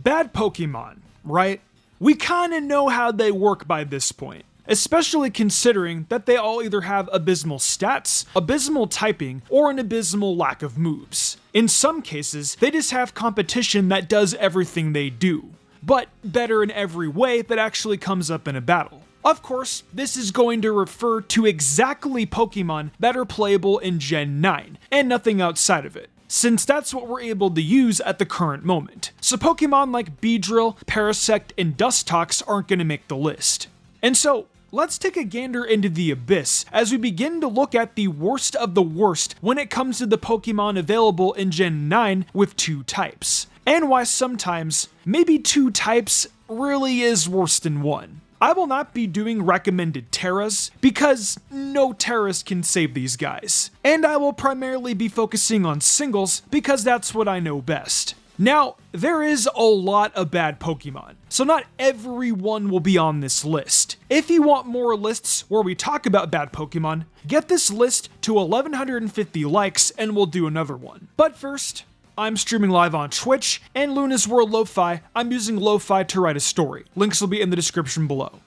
Bad Pokemon, right? We kinda know how they work by this point, especially considering that they all either have abysmal stats, abysmal typing, or an abysmal lack of moves. In some cases, they just have competition that does everything they do, but better in every way that actually comes up in a battle. Of course, this is going to refer to exactly Pokemon that are playable in Gen 9, and nothing outside of it, since that's what we're able to use at the current moment. So Pokemon like Beedrill, Parasect, and Dustox aren't going to make the list. And so, let's take a gander into the abyss as we begin to look at the worst of the worst when it comes to the Pokemon available in Gen 9 with 2 types, and why sometimes, maybe 2 types really is worse than 1. I will not be doing recommended Terras, because no Terras can save these guys, and I will primarily be focusing on singles because that's what I know best. Now, there is a lot of bad Pokemon, so not everyone will be on this list. If you want more lists where we talk about bad Pokemon, get this list to 1150 likes and we'll do another one. But first, I'm streaming live on Twitch, and Luna's World Lo-Fi, I'm using Lo-Fi to write a story. Links will be in the description below.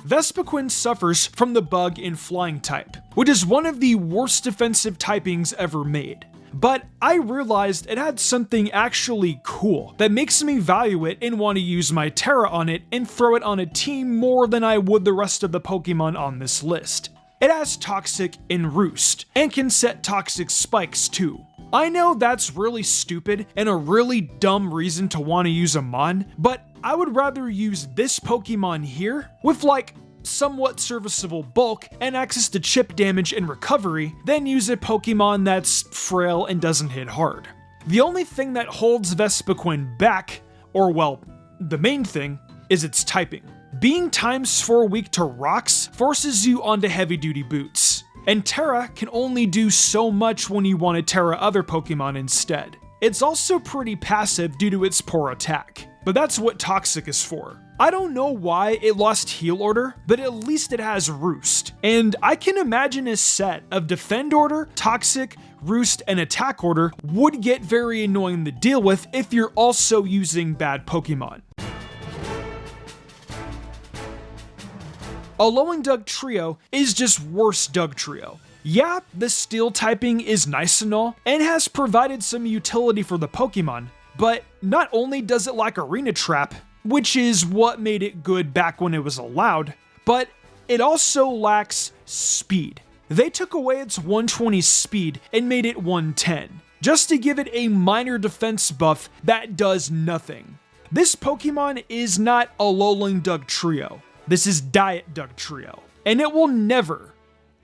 Vespiquen suffers from the bug in Flying type, which is one of the worst defensive typings ever made. But I realized it had something actually cool that makes me value it and want to use my Terra on it and throw it on a team more than I would the rest of the Pokemon on this list. It has Toxic and Roost, and can set Toxic spikes too. I know that's really stupid and a really dumb reason to want to use a Mon, but I would rather use this Pokemon here with like somewhat serviceable bulk and access to chip damage and recovery than use a Pokemon that's frail and doesn't hit hard. The only thing that holds Vespiquen back, or well, the main thing, is its typing. Being ×4 weak to rocks forces you onto heavy duty boots, and Terra can only do so much when you want to Terra other Pokemon instead. It's also pretty passive due to its poor attack, but that's what Toxic is for. I don't know why it lost Heal Order, but at least it has Roost, and I can imagine a set of Defend Order, Toxic, Roost, and Attack Order would get very annoying to deal with if you're also using bad Pokemon. Alolan Dugtrio is just worse Dugtrio. Yeah, the steel typing is nice and all, and has provided some utility for the Pokemon, but not only does it lack Arena Trap, which is what made it good back when it was allowed, but it also lacks speed. They took away its 120 speed and made it 110, just to give it a minor defense buff that does nothing. This Pokemon is not Alolan Dugtrio. This is Diet Dugtrio, and it will never,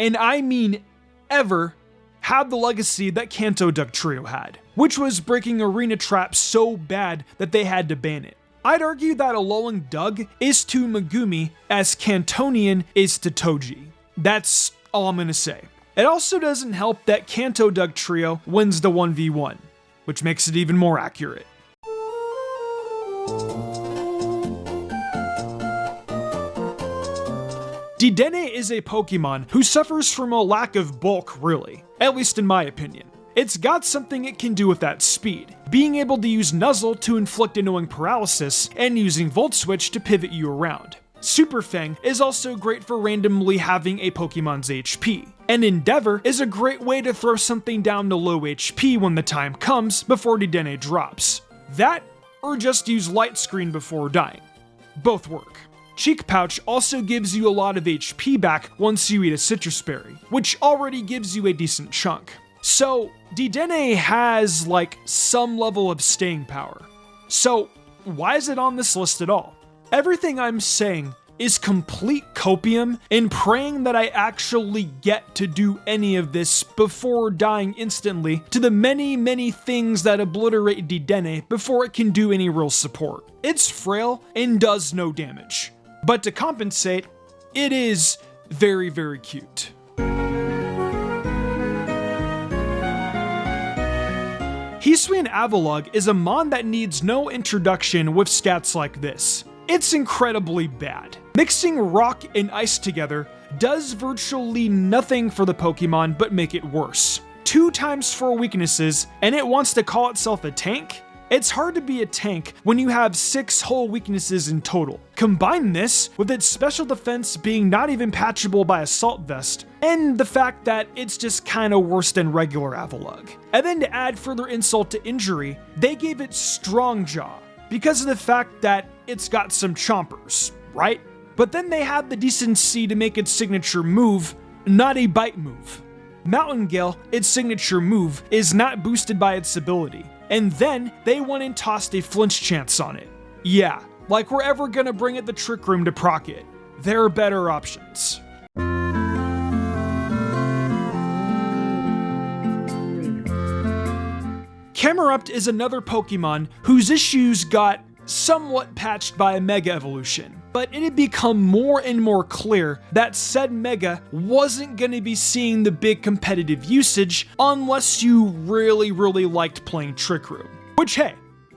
and I mean ever, have the legacy that Kanto Dugtrio had, which was breaking Arena Trap so bad that they had to ban it. I'd argue that Alolan Dug is to Megumi as Cantonian is to Toji. That's all I'm gonna say. It also doesn't help that Kanto Dugtrio wins the 1v1, which makes it even more accurate. Dedenne is a Pokemon who suffers from a lack of bulk, really, at least in my opinion. It's got something it can do with that speed, being able to use Nuzzle to inflict annoying paralysis, and using Volt Switch to pivot you around. Super Fang is also great for randomly having a Pokemon's HP, and Endeavor is a great way to throw something down to low HP when the time comes before Dedenne drops. That, or just use Light Screen before dying. Both work. Cheek Pouch also gives you a lot of HP back once you eat a citrus berry, which already gives you a decent chunk. So, Dedenne has like some level of staying power. So, why is it on this list at all? Everything I'm saying is complete copium and praying that I actually get to do any of this before dying instantly to the many things that obliterate Dedenne before it can do any real support. It's frail and does no damage. But to compensate, it is very cute. Hisuian Avalugg is a mon that needs no introduction with stats like this. It's incredibly bad. Mixing rock and ice together does virtually nothing for the Pokemon but make it worse. 2 times 4 weaknesses, and it wants to call itself a tank? It's hard to be a tank when you have 6 whole weaknesses in total. Combine this with its special defense being not even patchable by Assault Vest, and the fact that it's just kinda worse than regular Avalugg. And then to add further insult to injury, they gave it Strong Jaw, because of the fact that it's got some chompers, right? But then they have the decency to make its signature move not a bite move. Mountain Gale, its signature move, is not boosted by its ability. And then they went and tossed a flinch chance on it. Yeah, like we're ever gonna bring it the Trick Room to proc it. There are better options. Camerupt is another Pokemon whose issues got somewhat patched by a Mega Evolution, but it had become more and more clear that said Mega wasn't going to be seeing the big competitive usage unless you really liked playing Trick Room. Which, hey,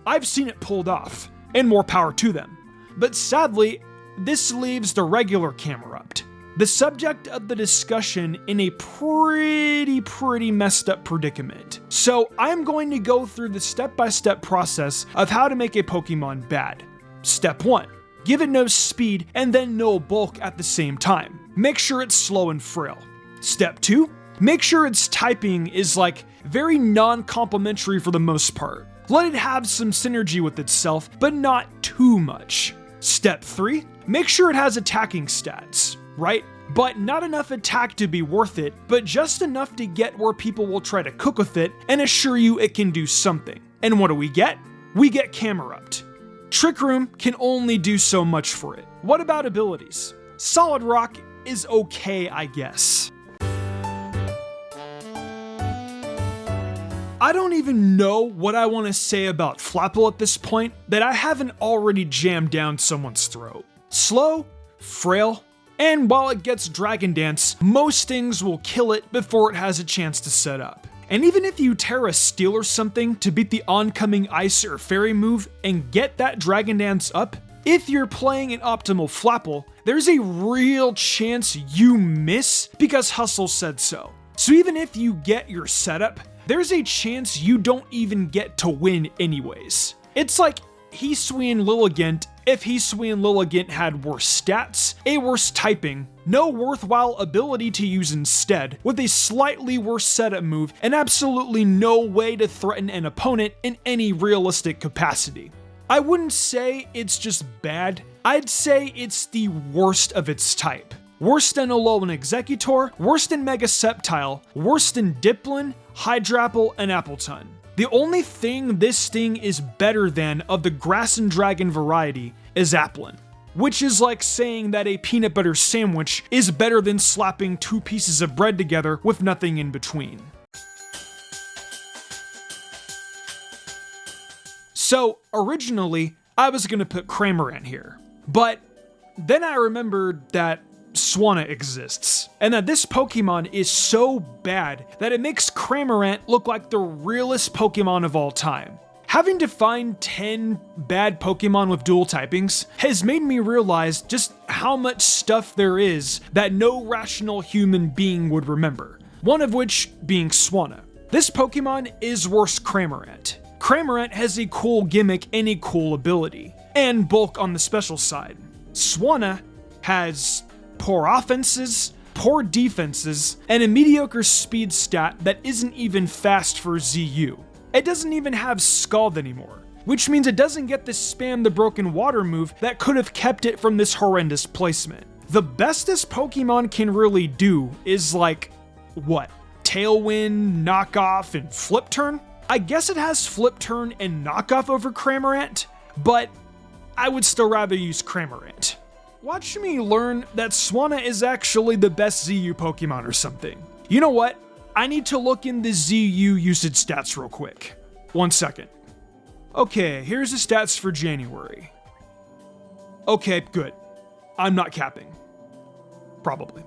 I've seen it pulled off, and more power to them. But sadly, this leaves the regular Camerupt, the subject of the discussion, in a pretty messed up predicament. So I'm going to go through the step-by-step process of how to make a Pokemon bad. Step 1. Give it no speed and then no bulk at the same time. Make sure it's slow and frail. Step 2. Make sure its typing is like very non-complementary for the most part. Let it have some synergy with itself, but not too much. Step 3. Make sure it has attacking stats, right? But not enough attack to be worth it, but just enough to get where people will try to cook with it and assure you it can do something. And what do we get? We get Camerupt. Trick Room can only do so much for it. What about abilities? Solid Rock is okay, I guess. I don't even know what I want to say about Flapple at this point that I haven't already jammed down someone's throat. Slow, frail, and while it gets Dragon Dance, most things will kill it before it has a chance to set up. And even if you Terra Steel or something to beat the oncoming Ice or Fairy move and get that Dragon Dance up, if you're playing an optimal Flapple, there's a real chance you miss because Hustle said so. So even if you get your setup, there's a chance you don't even get to win anyways. It's like Hisui and Lilligant if Hisui and Lilligant had worse stats, a worse typing, no worthwhile ability to use instead, with a slightly worse setup move, and absolutely no way to threaten an opponent in any realistic capacity. I wouldn't say it's just bad, I'd say it's the worst of its type. Worse than Alolan Executor, worse than Mega Sceptile, worse than Dipplin, Hydrapple, and Appletun. The only thing this thing is better than of the Grass and Dragon variety is Applin, which is like saying that a peanut butter sandwich is better than slapping 2 pieces of bread together with nothing in between. So originally, I was gonna put Cramorant here, but then I remembered that Swanna exists, and that this Pokemon is so bad that it makes Cramorant look like the realest Pokemon of all time. Having to find 10 bad Pokemon with dual typings has made me realize just how much stuff there is that no rational human being would remember, one of which being Swanna. This Pokemon is worse Cramorant. Cramorant has a cool gimmick and a cool ability, and bulk on the special side. Swanna has poor offenses, poor defenses, and a mediocre speed stat that isn't even fast for ZU. It doesn't even have Scald anymore, which means it doesn't get the spam the broken water move that could have kept it from this horrendous placement. The best this Pokemon can really do is like, what? Tailwind, Knockoff, and Flip Turn? I guess it has Flip Turn and Knockoff over Cramorant, but I would still rather use Cramorant. Watch me learn that Swanna is actually the best ZU Pokemon or something. You know what? I need to look in the ZU usage stats real quick. 1 second. Okay, here's the stats for January. Okay, good. I'm not capping. Probably.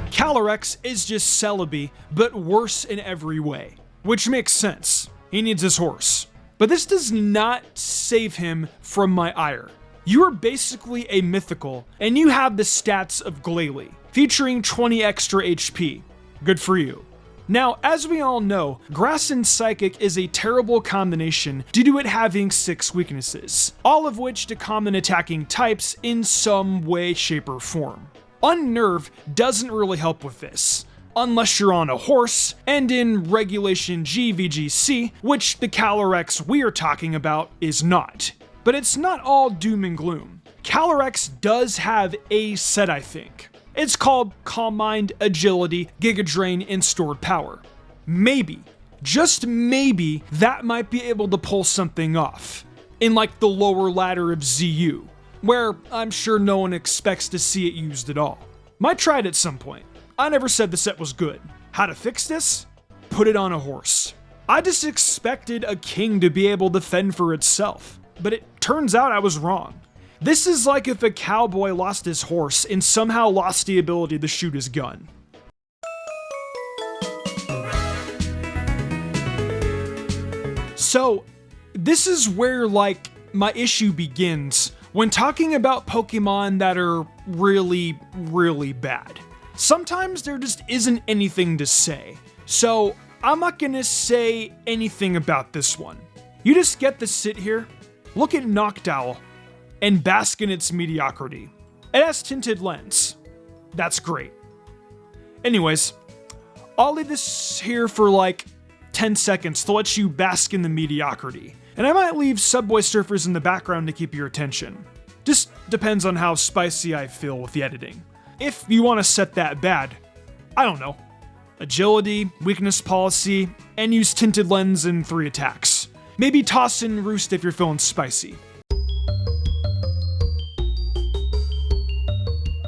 Calyrex is just Celebi, but worse in every way. Which makes sense. He needs his horse. But this does not save him from my ire. You are basically a mythical, and you have the stats of Glalie, featuring 20 extra HP. Good for you. Now, as we all know, Grass and Psychic is a terrible combination due to it having 6 weaknesses, all of which to common attacking types in some way, shape, or form. Unnerve doesn't really help with this, unless you're on a horse, and in Regulation G VGC, which the Calyrex we are talking about is not. But it's not all doom and gloom. Calyrex does have a set, I think. It's called Calm Mind, Agility, Giga Drain, and Stored Power. Maybe, just maybe, that might be able to pull something off in like the lower ladder of ZU, where I'm sure no one expects to see it used at all. Might try it at some point. I never said the set was good. How to fix this? Put it on a horse. I just expected a king to be able to fend for itself, but it turns out I was wrong. This is like if a cowboy lost his horse and somehow lost the ability to shoot his gun. So, this is where like my issue begins when talking about Pokemon that are really, really bad. Sometimes there just isn't anything to say, so I'm not gonna say anything about this one. You just get to sit here, look at Noctowl, and bask in its mediocrity. It has tinted lens. That's great. Anyways, I'll leave this here for like 10 seconds to let you bask in the mediocrity, and I might leave Subway Surfers in the background to keep your attention. Just depends on how spicy I feel with the editing. If you want to set that bad, I don't know, agility, weakness policy, and use tinted lens in 3 attacks. Maybe toss in Roost if you're feeling spicy.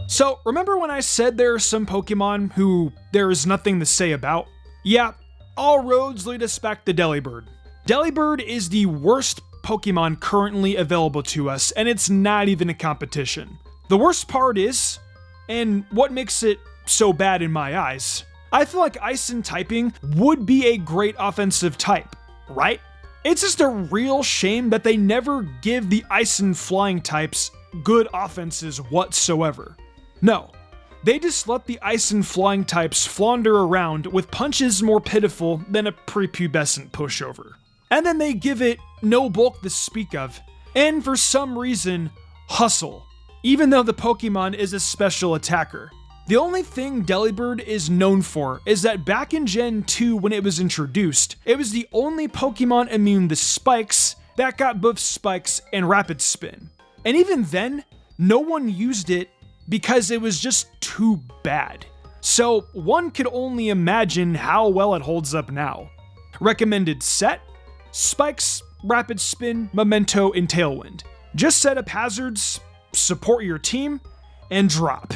So, remember when I said there are some Pokemon who there is nothing to say about? Yeah, all roads lead us back to Delibird. Delibird is the worst Pokemon currently available to us, and it's not even a competition. The worst part is, and what makes it so bad in my eyes, I feel like Ice and typing would be a great offensive type, right? It's just a real shame that they never give the Ice and Flying types good offenses whatsoever. No, they just let the Ice and Flying types flounder around with punches more pitiful than a prepubescent pushover. And then they give it no bulk to speak of, and for some reason, hustle, even though the Pokemon is a special attacker. The only thing Delibird is known for is that back in Gen 2 when it was introduced, it was the only Pokemon immune to spikes that got both spikes and rapid spin. And even then, no one used it because it was just too bad. So one could only imagine how well it holds up now. Recommended set? Spikes, rapid spin, memento, and tailwind. Just set up hazards, support your team, and drop.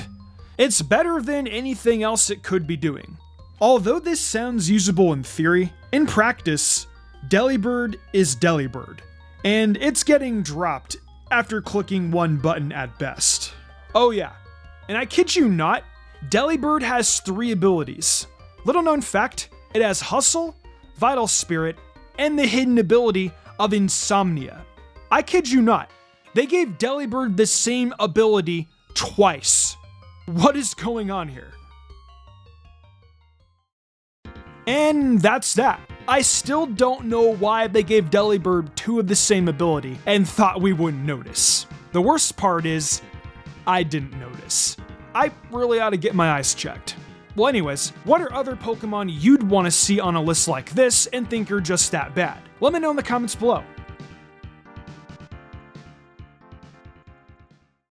It's better than anything else it could be doing. Although this sounds usable in theory, in practice, Delibird is Delibird, and it's getting dropped after clicking one button at best. Oh yeah, and I kid you not, Delibird has 3 abilities. Little known fact, it has Hustle, Vital Spirit, and the hidden ability of Insomnia. I kid you not, they gave Delibird the same ability twice. What is going on here? And that's that. I still don't know why they gave Delibird 2 of the same ability and thought we wouldn't notice. The worst part is, I didn't notice. I really ought to get my eyes checked. Well anyways, what are other Pokemon you'd want to see on a list like this and think are just that bad? Let me know in the comments below.